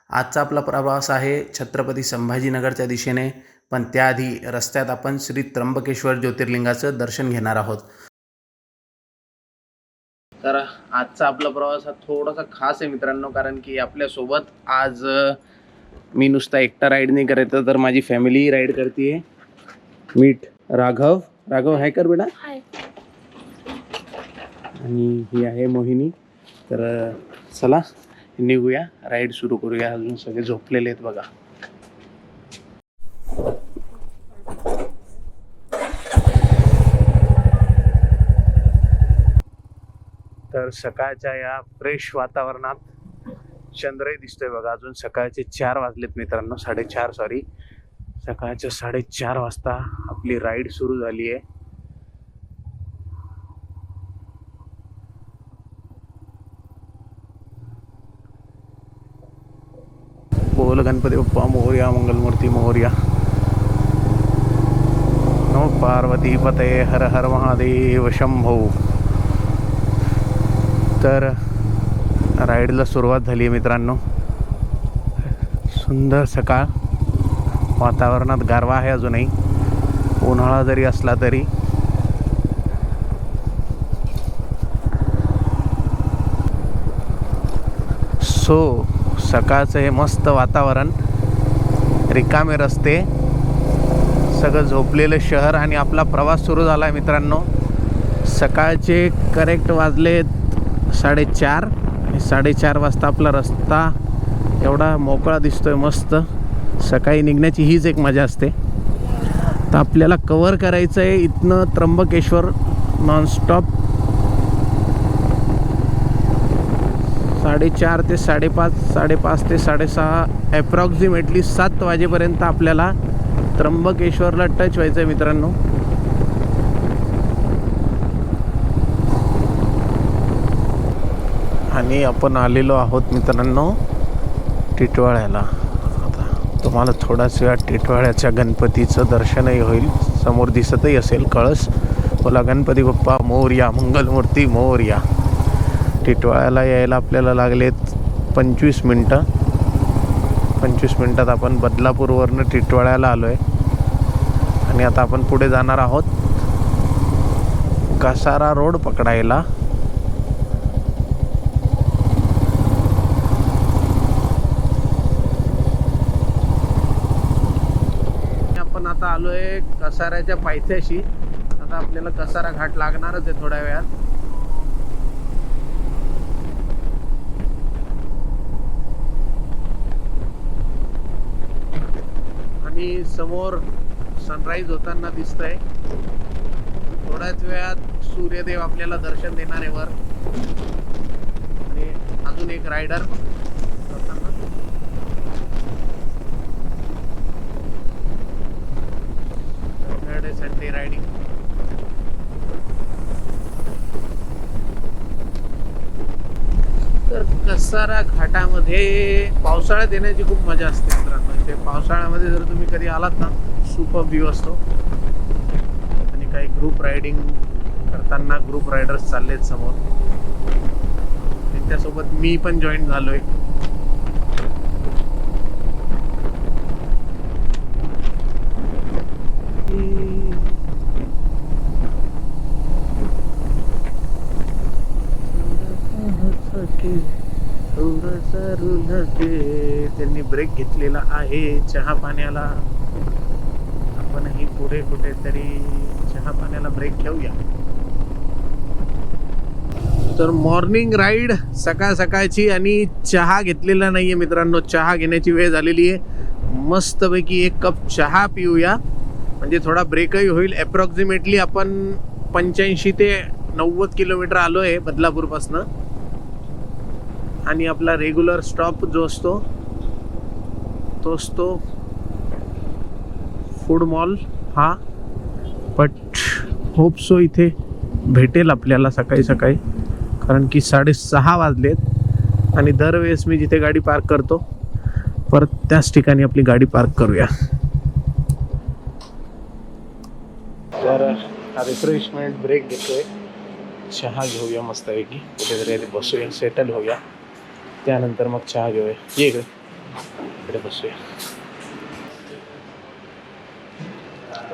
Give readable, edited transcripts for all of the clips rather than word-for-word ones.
आजचा आपला प्रवास आहे छत्रपती संभाजीनगरच्या दिशेने, पण त्याआधी रस्त्यात आपण श्री त्र्यंबकेश्वर ज्योतिर्लिंगाचं दर्शन घेणार आहोत. तर आजचा आपला प्रवास हा थोडासा खास आहे मित्रांनो, कारण की आपल्यासोबत आज मी नुसता एकटा राईड नाही करत, तर माझी फॅमिली राईड करते. मीट राघव हाय कर बेटा. आणि ही आहे मोहिनी. तर चला निघूया, राईड सुरू करूया. अजून सगळे झोपलेले आहेत बघा. तर सकाळच्या या फ्रेश वातावरणात चंद्रही दिसतोय बघा. अजून सकाळचे 4 वाजलेत मित्रांनो, 4:30 सॉरी, सकाळच्या 4:30 वाजता आपली राईड सुरू झाली आहे. बोल गणपती बाप्पा मोरया, मंगलमूर्ती मोरया. नमो पार्वती पते, हर हर महादेव शंभो. तर राईडला सुरुवात झाली आहे मित्रांनो. सुंदर सकाळ, वातावरणात गारवा आहे अजूनही, उन्हाळा जरी असला तरी. सकाळचं हे मस्त वातावरण, रिकामे रस्ते, सगळं झोपलेलं शहर आणि आपला प्रवास सुरू झाला आहे मित्रांनो. सकाळचे करेक्ट वाजले 4:30 आणि 4:30 वाजता आपला रस्ता एवढा मोकळा दिसतोय. मस्त सकाळी निघण्याची हीच एक मजा असते. तर आपल्याला कव्हर करायचं आहे इथनं त्र्यंबकेश्वर नॉनस्टॉप 4:30 ते 5:30, 5:30 ते 6:30, ॲप्रॉक्सिमेटली 7 वाजेपर्यंत आपल्याला त्र्यंबकेश्वरला टच व्हायचं आहे मित्रांनो. आणि आपण आलेलो आहोत मित्रांनो टिटवाळ्याला. आता तुम्हाला थोडाच वेळा टिटवाळ्याच्या गणपतीचं दर्शनही होईल. समोर दिसतही असेल कळस. बोला गणपती बाप्पा मोरया, मंगलमूर्ती मोरया. टिटवाळ्याला यायला आपल्याला लागलेत 25 मिनटं. 25 मिनटात आपण बदलापूरवरनं टिटवाळ्याला आलो आहे. आणि आता आपण पुढे जाणार आहोत कसारा रोड पकडायला. आपण आता आलो आहे कसाऱ्याच्या पायथ्याशी. आता आपल्याला कसारा घाट लागणारच आहे थोड्या वेळात. आणि समोर सनराईज होताना दिसतंय. थोड्याच वेळात सूर्यदेव आपल्याला दर्शन देणार आहे वर. आणि अजून एक रायडर संडे रायडिंग. तर कसारा घाटामध्ये पावसाळ्यात येण्याची खूप मजा असते मित्रांनो. इथे पावसाळ्यामध्ये जर तुम्ही कधी आलात ना, सुपर व्ह्यू असतो. आणि काही ग्रुप रायडिंग करताना ग्रुप रायडर्स चाललेत समोर, त्यांच्यासोबत मी पण जॉईन झालोय. त्यांनी ब्रेक घेतलेला आहे चहा पाण्याला. आपणही पुढे कुठेतरी चहा पाण्याला ब्रेक घेऊया. तर मॉर्निंग राईड सकाळ सकाळची, आणि चहा घेतलेला नाहीये मित्रांनो. चहा घेण्याची वेळ झालेली आहे. मस्तपैकी एक कप चहा पिऊया, म्हणजे थोडा ब्रेकही होईल. ॲप्रॉक्सिमेटली आपण 85 ते 90 किलोमीटर आलो आहे बदलापूरपासनं. आणि आपला रेग्युलर स्टॉप जो असतो तो असतो फूड मॉल हा. बट होप सो इथे भेटेल आपल्याला सकाळी सकाळी, कारण की 6:30 वाजलेत आणि दरवेळेस मी जिथे गाडी पार्क करतो परत त्याच ठिकाणी आपली गाडी पार्क करूया. तर रिफ्रेशमेंट ब्रेक घेतोय, चहा घेऊया मस्तपैकी, कुठेतरी बसूया, सेटल होऊया, त्यानंतर मग चहा घेऊया. ये इकडे बसूया.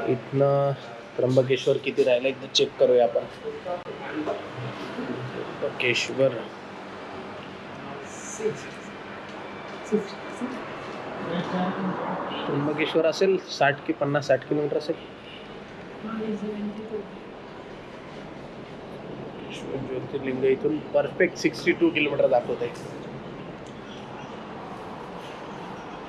इथनं त्र्यंबकेश्वर किती राहिलं एकदा चेक करूया आपण. त्र्यंबकेश्वर त्र्यंबकेश्वर असेल 60 की 50-60 किलोमीटर असेल. ज्योतिर्लिंग इथून परफेक्ट 62 किलोमीटर दाखवत आहे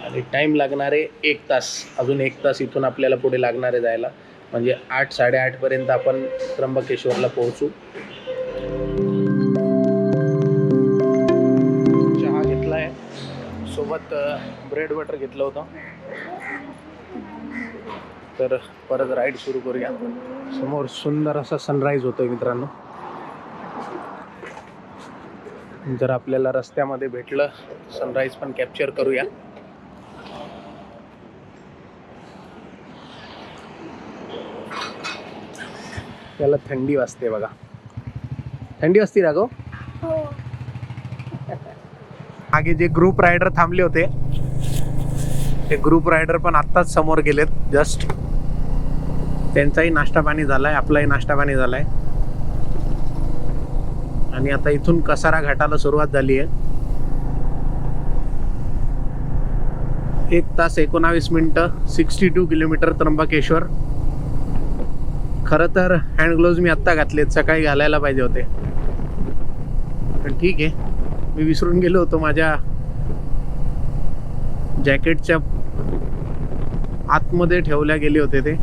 आणि टाइम लागणार आहे 1 तास. अजून 1 तास इथून आपल्याला पुढे लागणार आहे जायला, म्हणजे 8-8:30 पर्यंत आपण त्र्यंबकेश्वरला पोहोचू. चहा घेतलाय, सोबत ब्रेड बटर घेतलं होतं. तर परत राईड सुरू करूया. समोर सुंदर असा सनराईज होतोय मित्रांनो. जर आपल्याला रस्त्यामध्ये भेटलं सनराईज पण कॅप्चर करूया. त्याला थंडी वाजते बघा. थंडी वाजते राघव. मागे जे ग्रुप रायडर थांबले होते ते ग्रुप रायडर पण आत्ताच समोर गेलेत जस्ट. त्यांचाही नाश्ता पाणी झालाय, आपलाही नाश्ता पाणी झालाय आणि आता इथून कसारा घाटाला सुरुवात झाली आहे. 1 तास 19 मिनिटं 62 किलोमीटर त्र्यंबकेश्वर. खरं तर हँड ग्लोव्ज मी आत्ता घातलेत, सकाळी घालायला पाहिजे होते, पण ठीक आहे, मी विसरून गेलो होतो. माझ्या जॅकेटच्या आतमध्ये ठेवल्या गेले होते ते.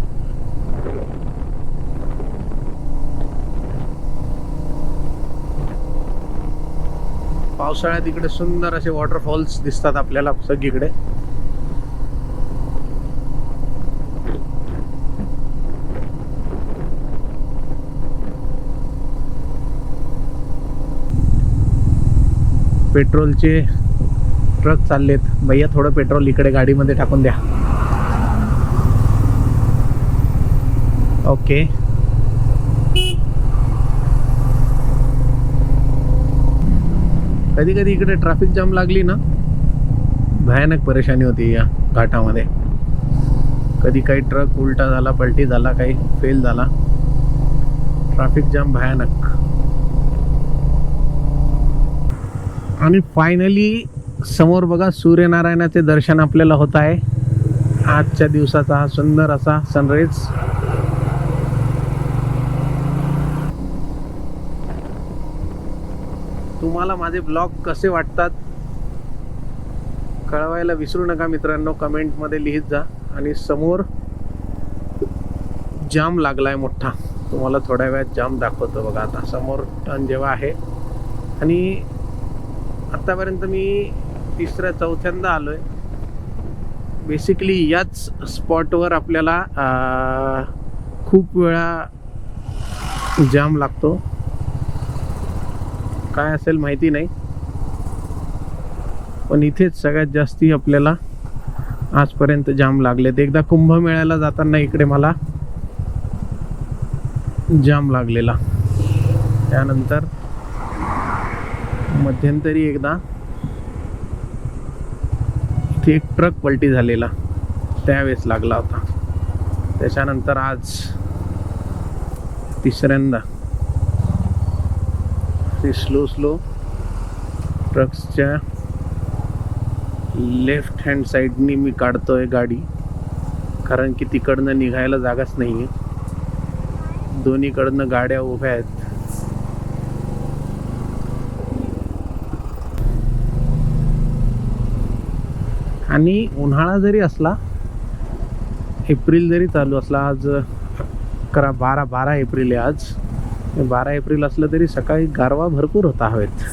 पावसाळ्यात इकडे सुंदर असे वॉटरफॉल्स दिसतात आपल्याला सगळीकडे. पेट्रोलचे ट्रक चाललेत. भैया थोडं पेट्रोल इकडे गाडीमध्ये टाकून द्या. ओके. कधी कधी इकडे ट्रॅफिक जाम लागली ना, भयानक परेशानी होती या घाटामध्ये. कधी काही ट्रक उलटा झाला, पलटी झाला, काही फेल झाला, ट्रॅफिक जाम भयानक. आणि फायनली समोर बघा सूर्यनारायणाचे दर्शन आपल्याला होत आहे. आजच्या दिवसाचा हा सुंदर असा सनराईज. तुम्हाला माझे ब्लॉग कसे वाटतात कळवायला विसरू नका मित्रांनो, कमेंटमध्ये लिहित जा. आणि समोर जाम लागलाय मोठा, तुम्हाला थोड्या वेळात जाम दाखवतो बघा. आता समोर टर्न जेव्हा आहे, आणि आतापर्यंत मी 3ऱ्या-4थ्यांदा आलोय. बेसिकली याच स्पॉटवर आपल्याला खूप वेळा जाम लागतो. काय असेल माहिती नाही, पण इथेच सगळ्यात जास्ती आपल्याला आजपर्यंत जाम लागलेत. एकदा कुंभमेळ्याला जाताना इकडे मला जाम लागलेला, त्यानंतर मध्यंतरी एकदा इथे एक ट्रक पलटी झालेला, त्यावेळेस लागला होता. त्याच्यानंतर आज 3ऱ्यांदा ते स्लो ट्रक्सच्या लेफ्ट हँड साईडनी मी काढतोय गाडी, कारण की तिकडनं निघायला जागाच नाही आहे. दोन्हीकडनं गाड्या उभ्या आहेत. आणि उन्हाळा जरी असला, एप्रिल जरी चालू असला, आज 12 एप्रिल आहे आज, 12 एप्रिल असलं तरी सकाळी गारवा भरपूर होता हवेत.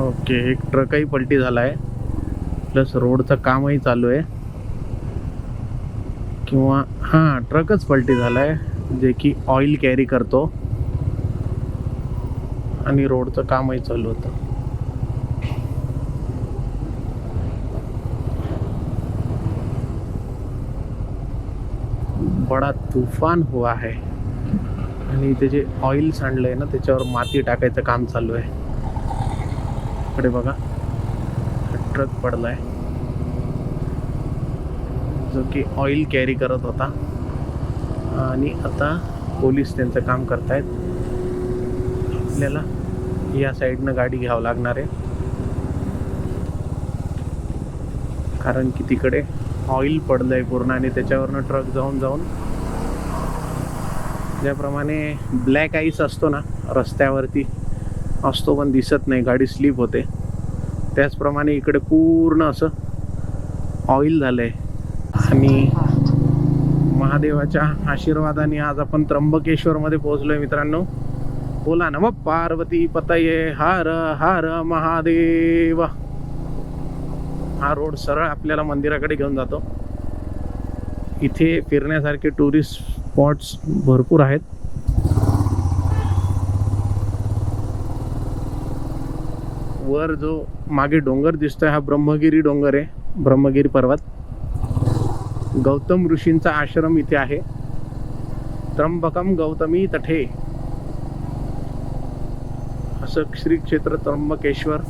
ओके, एक ट्रकही पलटी झाला आहे, प्लस रोडचं कामही चालू आहे, किंवा हां ट्रकच पलटी झाला आहे जे की ऑइल कॅरी करतो आणि रोडचं कामही चालू होतं. बडा तूफान हुआ है आणि ते जे ऑइल सांडलंय ना त्याच्यावर माती टाकायचं काम चालू आहे. इकडे बघा ट्रक पडलाय जो की ऑइल कॅरी करत होता आणि आता पोलीस त्यांचं काम करतायत. आपल्याला या साईडनं गाडी घ्यावं लागणार आहे कारण की तिकडे ऑइल पडलंय पूर्ण आणि त्याच्यावरनं ट्रक जाऊन ज्याप्रमाणे ब्लॅक आईस असतो ना रस्त्यावरती असतो पण दिसत नाही, गाडी स्लिप होते, त्याचप्रमाणे इकडे पूर्ण असं ऑइल झालंय. आणि महादेवाच्या आशीर्वादाने आज आपण त्र्यंबकेश्वरमध्ये पोहोचलोय मित्रांनो. बोला नम पार्वती पतये हर हर महादेव. हा रोड सरळ आपल्याला मंदिराकडे घेऊन जातो. इथे फिरण्यासारखे टुरिस्ट स्पॉट्स भरपूर आहेत. वर जो मागे डोंगर दिसतोय हा ब्रह्मगिरी डोंगर आहे, ब्रह्मगिरी पर्वत. गौतम ऋषींचा आश्रम इथे आहे. त्र्यंबकम गौतमी तठे असं श्री क्षेत्र त्र्यंबकेश्वर.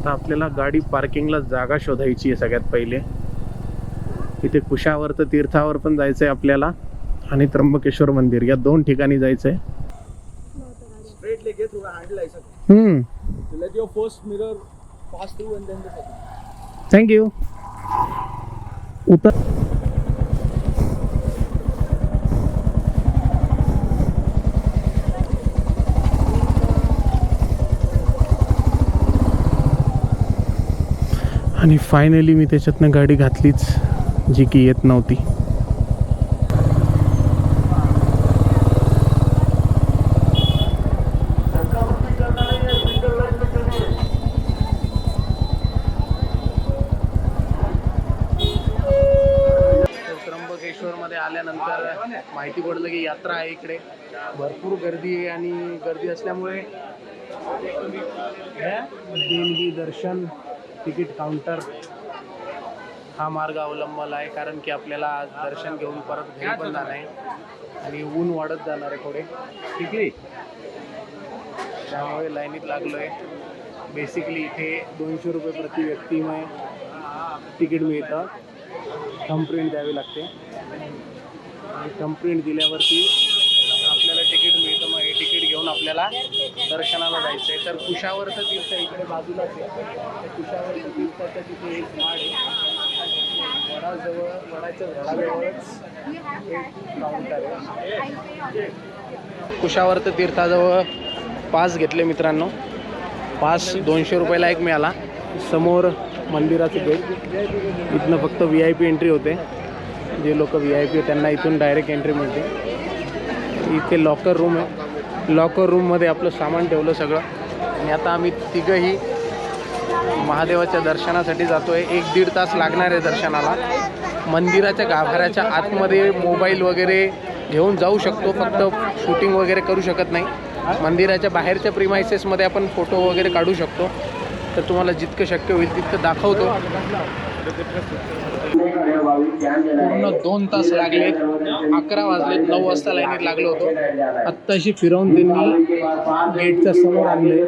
तर आपल्याला गाडी पार्किंगला जागा शोधायची आहे सगळ्यात पहिले. इथे कुशावर्त तीर्थावर पण जायचंय आपल्याला आणि त्र्यंबकेश्वर मंदिर या दोन ठिकाणी जायचंय. थँक्यू. उतर. आणि फायनली मी त्याच्यातनं गाडी घातलीच जी की येत नव्हती. त्र्यंबकेश्वरमध्ये आल्यानंतर माहिती पडलं की यात्रा आहे इकडे, भरपूर गर्दी आहे आणि गर्दी असल्यामुळे देणगी दर्शन तिकीट काउंटर हा मार्ग अवलंबला आहे कारण की आपल्याला आज दर्शन घेऊन परत घरी पण जाणार आहे आणि ऊन वाढत जाणार आहे थोडे, ठीक आहे. त्यामुळे लाईनीत लागलो आहे. बेसिकली इथे 200 रुपये प्रति व्यक्तीमय तिकीट मिळतं. थंब प्रिंट द्यावी लागते आणि थंब प्रिंट दिल्यावरती आपल्याला तिकीट मिळतं. मग हे तिकीट घेऊन आपल्याला दर्शनाला जायचं आहे. तर कुशावर्त तीर्थ इकडे बाजूलाच आहे. कुशावर्त तीर्थाच्या तिथे एक झाड आहे, वडाच्या झाडाजवळच एक काउंटर आहे. कुशावर्त तीर्थाजवळ पास घेतले मित्रांनो. पास 200 रुपयाला एक मिळाला. समोर मंदिराचं गेट, इथनं फक्त VIP एंट्री होते. जे लोक VIP त्यांना इथून डायरेक्ट एंट्री मिळते. इथे लॉकर रूम आहे. लॉकर रूममध्ये आपलं सामान ठेवलं सगळं आणि आता आम्ही तिघंही महादेवाच्या दर्शनासाठी जातो आहे. 1-1.5 तास लागणार आहे दर्शनाला. मंदिराच्या गाभाऱ्याच्या आतमध्ये मोबाईल वगैरे घेऊन जाऊ शकतो, फक्त शूटिंग वगैरे करू शकत नाही. मंदिराच्या बाहेरच्या प्रिमायसेसमध्ये आपण फोटो वगैरे काढू शकतो. तर तुम्हाला जितकं शक्य होईल तितकं दाखवतो. पूर्ण 2 तास लागले. 11 वाजलेत, 9 वाजता लाईनीत लागलो होतो. आत्ताशी फिरवून त्यांनी गेटच्या समोर आणले.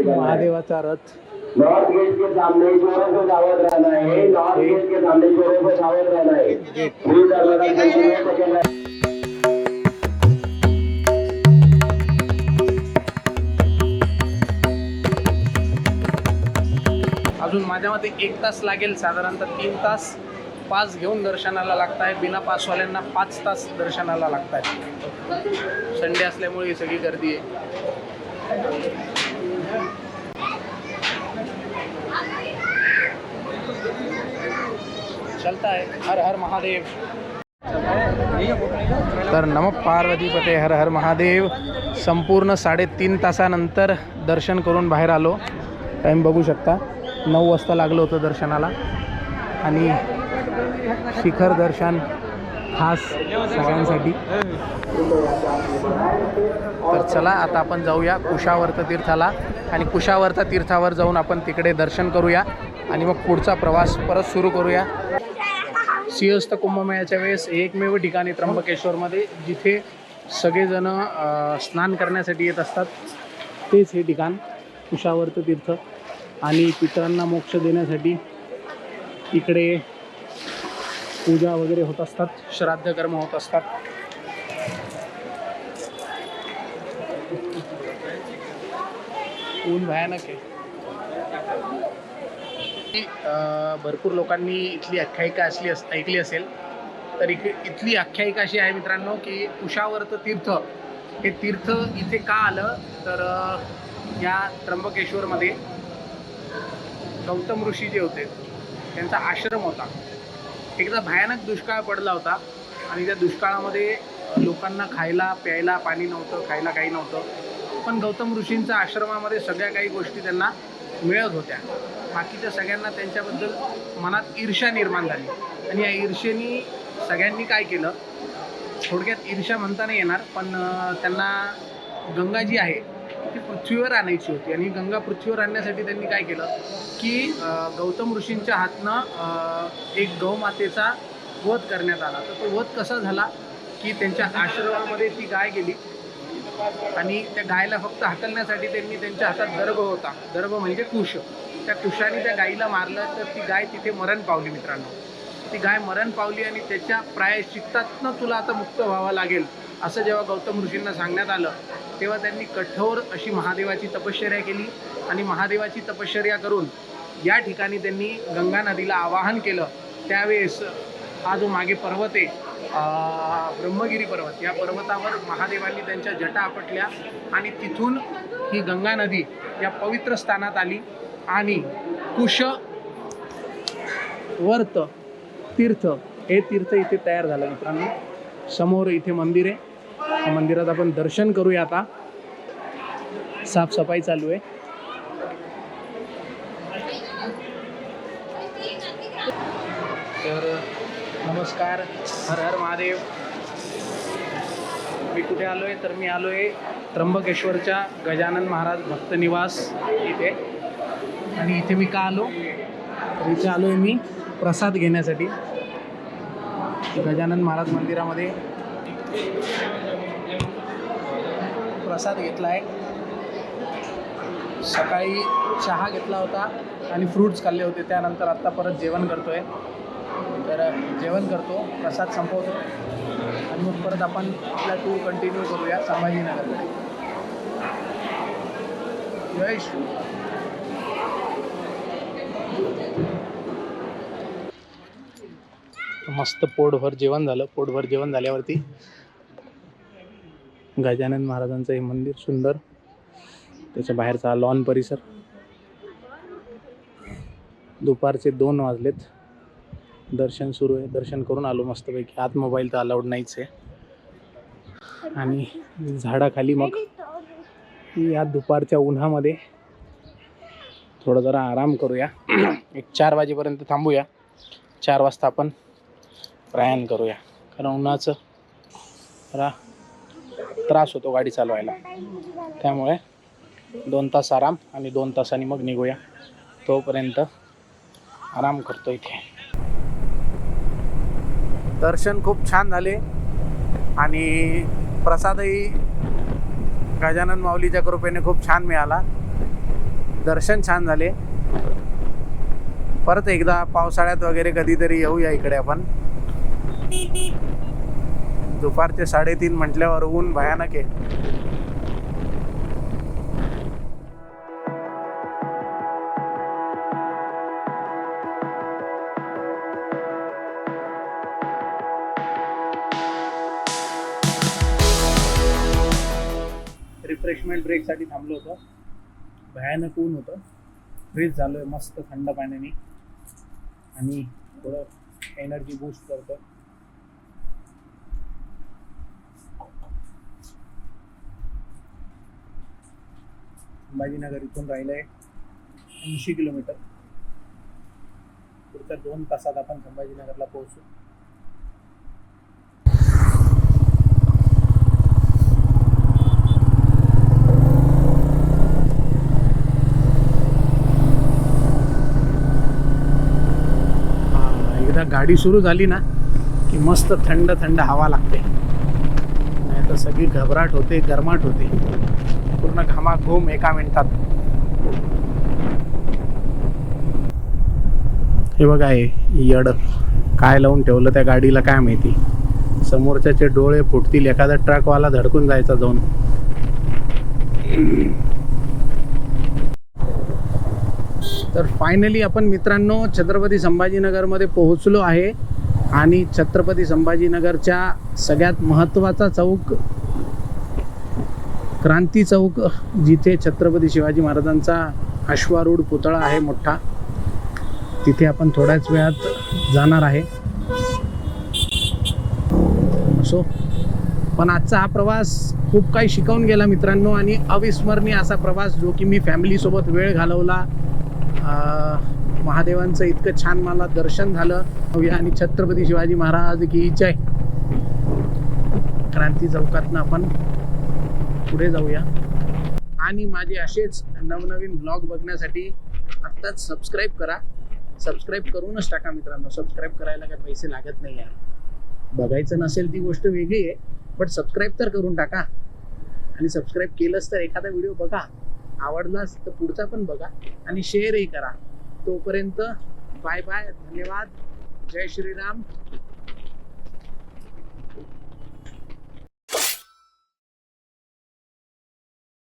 महादेवाचा रथ. नॉर्थ गेट के सामने चोरों से सावध रहना है. नॉर्थ गेट के सामने चोरों से सावध रहना है. अजून माझ्या मते 1 तास लागेल, साधारणतः 3 तास पास घेऊन दर्शनाला लागत आहे. बिना पासवाल्यांना 5 तास दर्शनाला लागत आहे. संडे असल्यामुळे ही सगळी गर्दी आहे. चलता है. हर हर महादेव. तर नम पार्वतीपते हर हर महादेव. संपूर्ण 3.5 तासानंतर दर्शन करून बाहेर आलो. टाईम बघू शकता, 9 वाजता लागलं होतं दर्शनाला. आणि शिखर दर्शन खास सगळ्यांसाठी. तर चला आता आपण जाऊया कुशावर्त तीर्थाला आणि कुशावर्त तीर्थावर जाऊन आपण तिकडे दर्शन करूया आणि मग पुढचा प्रवास परत सुरू करूया. सिंहस्थ कुंभमेळ्याच्या वेळेस एकमेव ठिकाणी त्र्यंबकेश्वरमध्ये जिथे सगळेजण स्नान करण्यासाठी येत असतात तेच हे ठिकाण कुशावर्त तीर्थ. आणि पितरांना मोक्ष देण्यासाठी इकडे पूजा वगैरे होत असतात, श्राद्ध कर्म होत असतात. ऊन भयानक आहे. भरपूर लोकांनी इथली आख्यायिका ऐकली असेल. तर इथली आख्यायिका अशी आहे मित्रांनो की कुशावर्त तीर्थ हे तीर्थ इथे का आलं तर या त्र्यंबकेश्वरमध्ये गौतम ऋषी जे होते त्यांचा आश्रम होता. एकदा भयानक दुष्काळ पडला होता आणि त्या दुष्काळामध्ये लोकांना खायला प्यायला पाणी नव्हतं, खायला काही नव्हतं. पण गौतम ऋषींच्या आश्रमामध्ये सगळ्या काही गोष्टी त्यांना मिळत होत्या. बाकीच्या सगळ्यांना त्यांच्याबद्दल मनात ईर्ष्या निर्माण झाली आणि या ईर्ष्येनी सगळ्यांनी काय केलं, थोडक्यात ईर्ष्या म्हणता नाही येणार पण त्यांना गंगा जी आहे ती पृथ्वीवर आणायची होती. आणि गंगा पृथ्वीवर आणण्यासाठी त्यांनी काय केलं की गौतम ऋषींच्या हातनं एक गौमातेचा वध करण्यात आला. तर तो वध कसा झाला की त्यांच्या आश्रमामध्ये ती गाय गेली आणि त्या गायला फक्त हाकलण्यासाठी त्यांनी त्यांच्या हातात दर्भ होता. दर्भ म्हणजे कुश. त्या कुशाने त्या गायीला मारलं तर ती गाय तिथे मरण पावली मित्रांनो. ती गाय मरण पावली आणि त्याच्या प्रायश्चित्तातनं तुला आता मुक्त व्हावं लागेल असं जेव्हा गौतम ऋषींना सांगण्यात आलं तेव्हा त्यांनी कठोर अशी महादेवाची तपश्चर्या केली. आणि महादेवाची तपश्चर्या करून या ठिकाणी त्यांनी गंगा नदीला आवाहन केलं. त्यावेळेस हा जो मागे पर्वत आहे ब्रह्मगिरी पर्वत, या पर्वतावर महादेवांनी त्यांच्या जटा आपटल्या आणि तिथून ही गंगा नदी या पवित्र स्थानात आली आणि कुशवर्त तीर्थ हे तीर्थ इथे तयार झालं मित्रांनो. समोर इथे मंदिर आहे. या मंदिरात आपण दर्शन करूया. आता साफसफाई चालू आहे. तर नमस्कार, हर हर महादेव. मी कुठे आलो आहे तर मी आलो आहे त्र्यंबकेश्वरच्या गजानन महाराज भक्त निवास इथे. आणि इथे मी का आलो तर इथे आलो आहे मी प्रसाद घेण्यासाठी. गजानन महाराज मंदिरामध्ये प्रसाद घेतला आहे. सकाळी चहा घेतला होता आणि फ्रूट्स खाल्ले होते. त्यानंतर आत्ता परत जेवण करतो आहे. तर जेवण करतो, प्रसाद संपवतो आणि मग परत आपण आपला टूर कंटिन्यू करूया संभाजीनगरकडे. जय श्री. मस्त पोटभर जेवण झालं. पोटभर जेवण झाल्यावरती गजानन महाराजांचं हे मंदिर सुंदर, त्याच्या बाहेरचा लॉन परिसर. दुपारचे 2 वाजलेत. दर्शन सुरू आहे. दर्शन करून आलो मस्तपैकी. आत मोबाईल तर अलाउड नाहीच आहे. आणि झाडाखाली मग या दुपारच्या उन्हामध्ये थोडं जरा आराम करूया. एक 4 वाजेपर्यंत थांबूया. 4 वाजता आपण प्रयाण करूया. कारण उन्हाचं जरा त्रास होतो गाडी चालवायला. त्यामुळे 2 तास आराम आणि 2 तासांनी मग निघूया. तोपर्यंत आराम करतो इथे. दर्शन खूप छान झाले आणि प्रसादही गजानन माऊलीच्या कृपेने खूप छान मिळाला. दर्शन छान झाले. परत एकदा पावसाळ्यात वगैरे कधीतरी येऊया इकडे आपण. दुपारचे 3:30 म्हटल्यावर ऊन भयानक आहे. रिफ्रेशमेंट ब्रेकसाठी थांबलो होतो. भयानक ऊन होतं. फ्रेश झालो आहे मस्त थंड पाण्याने आणि थोडं एनर्जी बूस्ट करतो. संभाजीनगर इथून राहिलं आहे 80 किलोमीटर. पुढच्या 2 तासात आपण संभाजीनगरला पोहोचू. एकदा गाडी सुरू झाली ना की मस्त थंड थंड हवा लागते, नाही तर सगळी घबराट होते, गरमाट होते, पूर्ण घामाघूम एका मिनिटात. हे बघा हे यड काय लावून ठेवलं त्या गाडीला काय माहिती. समोरच्याचे डोळे फुटतील, एखादा ट्रकवाला धडकून जायचा जाऊन. तर फायनली आपण मित्रांनो छत्रपती संभाजीनगरमध्ये पोहोचलो आहे. आणि छत्रपती संभाजीनगरच्या सगळ्यात महत्त्वाचा चौक क्रांती चौक, जिथे छत्रपती शिवाजी महाराजांचा अश्वारूढ पुतळा आहे मोठा, तिथे आपण थोड्याच वेळात जाणार आहे. सो पण आजचा हा प्रवास खूप काही शिकवून गेला मित्रांनो, आणि अविस्मरणीय असा प्रवास जो की मी फॅमिलीसोबत वेळ घालवला. महादेवांचं इतकं छान मला दर्शन झालं. आणि छत्रपती शिवाजी महाराज की जय. क्रांती चौकातनं आपण पुढे जाऊया. आणि माझे असेच नवनवीन ब्लॉग बघण्यासाठी आत्ताच सबस्क्राईब करा. सबस्क्राईब करूनच टाका मित्रांनो. सबस्क्राईब करायला काही पैसे लागत नाही आहे. बघायचं नसेल ती गोष्ट वेगळी आहे, पण सबस्क्राईब तर करून टाका. आणि सबस्क्राईब केलंच तर एखादा व्हिडिओ बघा, आवडलाच तर पुढचा पण बघा आणि शेअरही करा. तोपर्यंत बाय बाय, धन्यवाद, जय श्रीराम.